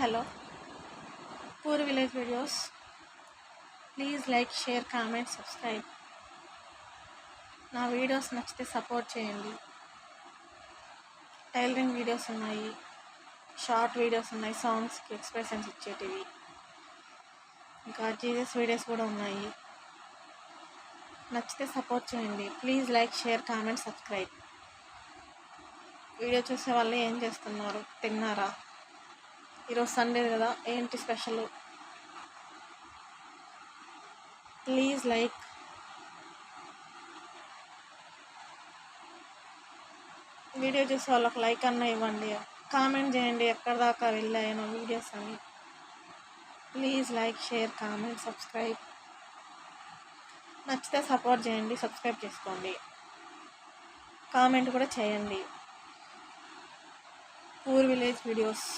Hello poor village videos. Please like, share, comment, subscribe. నా videos నచ్చితే support చేయండి. Tailoring videos ఉన్నాయి, short videos ఉన్నాయి, సాంగ్స్కి ఎక్స్ప్రెషన్స్ ఇచ్చేటివి, ఇంకా జీసస్ వీడియోస్ కూడా ఉన్నాయి. నచ్చితే సపోర్ట్ చేయండి. Please like, share, comment, subscribe. Video చూసే వాళ్ళు ఏం చేస్తున్నారు? తిన్నారా? ఈరోజు సండే కదా, ఏంటి స్పెషల్? Please like. వీడియో చూసే వాళ్ళకి లైక్ అన్న ఇవ్వండి, కామెంట్ చేయండి ఎక్కడి దాకా వెళ్ళాయనో వీడియోస్ అని. Please like, share, comment, subscribe. నచ్చితే సపోర్ట్ చేయండి, సబ్స్క్రైబ్ చేసుకోండి, కామెంట్ కూడా చేయండి. Poor village videos.